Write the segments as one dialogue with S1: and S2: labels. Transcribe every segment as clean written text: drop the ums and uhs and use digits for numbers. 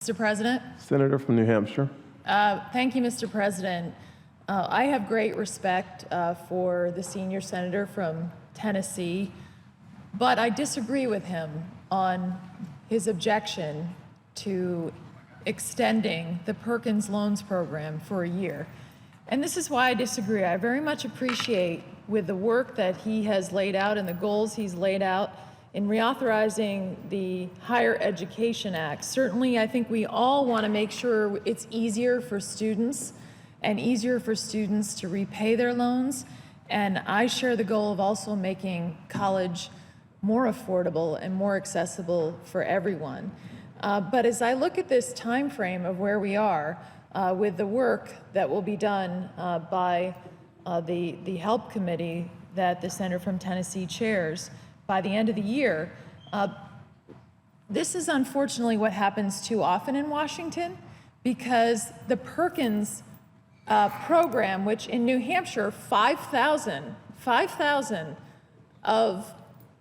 S1: Mr. President.
S2: Senator from New Hampshire.
S1: Thank you, Mr. President. I have great respect for the senior senator from Tennessee, but I disagree with him on his objection to extending the Perkins Loans Program for a year. And this is why I disagree. I very much appreciate with the work that he has laid out and the goals he's laid out in reauthorizing the Higher Education Act. Certainly, I think we all want to make sure it's easier for students and easier for students to repay their loans. And I share the goal of also making college more affordable and more accessible for everyone. But as I look at this time frame of where we are with the work that will be done by the HELP committee that the senator from Tennessee chairs by the end of the year, this is unfortunately what happens too often in Washington, because the Perkins program, which in New Hampshire, 5,000 of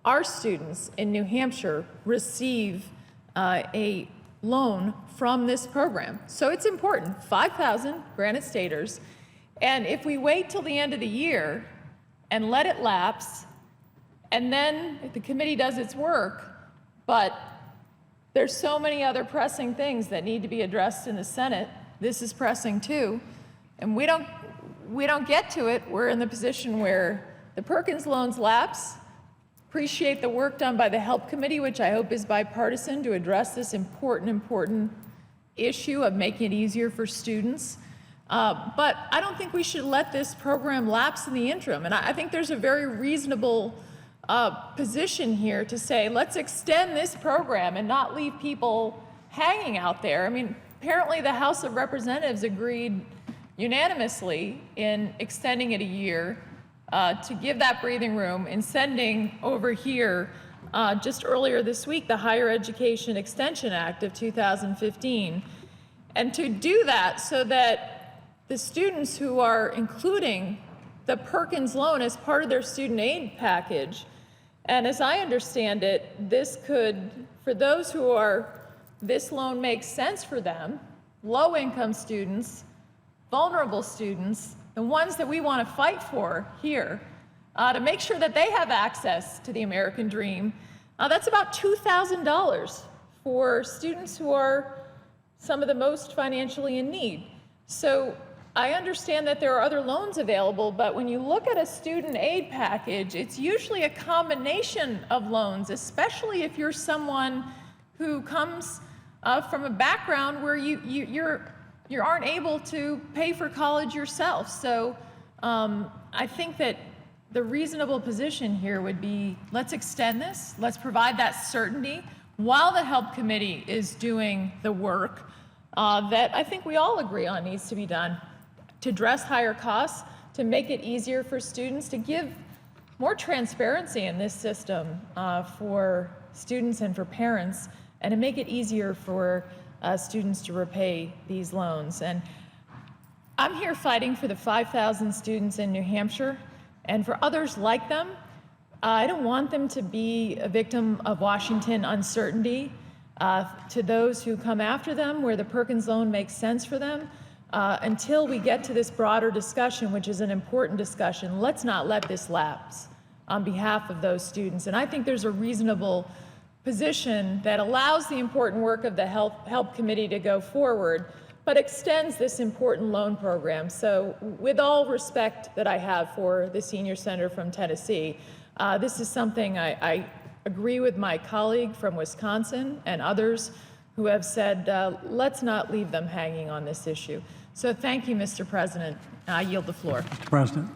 S1: our students in New Hampshire receive a loan from this program. So it's important, 5,000 Granite Staters. And if we wait till the end of the year and let it lapse, and then the committee does its work, but there's so many other pressing things that need to be addressed in the Senate. This is pressing too, and we don't get to it. We're in the position where the Perkins loans lapse. Appreciate the work done by the HELP committee, which I hope is bipartisan, to address this important issue of making it easier for students. But I don't think we should let this program lapse in the interim. And I think there's a very reasonable position here to say, let's extend this program and not leave people hanging out there. I mean, apparently the House of Representatives agreed unanimously in extending it a year to give that breathing room and sending over here just earlier this week the Higher Education Extension Act of 2015. And to do that so that the students who are including the Perkins loan as part of their student aid package, and as I understand it, this could, for those who are, this loan makes sense for them, low-income students, vulnerable students, the ones that we want to fight for here, to make sure that they have access to the American dream. That's about $2,000 for students who are some of the most financially in need. So I understand that there are other loans available, but when you look at a student aid package, it's usually a combination of loans, especially if you're someone who comes from a background where you aren't able to pay for college yourself. So I think that the reasonable position here would be, let's extend this, let's provide that certainty while the HELP committee is doing the work that I think we all agree on needs to be done to address higher costs, to make it easier for students, to give more transparency in this system for students and for parents, and to make it easier for students to repay these loans. And I'm here fighting for the 5,000 students in New Hampshire and for others like them. I don't want them to be a victim of Washington uncertainty. To those who come after them, where the Perkins loan makes sense for them, until we get to this broader discussion, which is an important discussion, let's not let this lapse on behalf of those students. And I think there's a reasonable position that allows the important work of the HELP committee to go forward, but extends this important loan program. So with all respect that I have for the senior senator from Tennessee, this is something I agree with my colleague from Wisconsin and others who have said, let's not leave them hanging on this issue. So thank you, Mr. President. I yield the floor.
S3: Mr. President.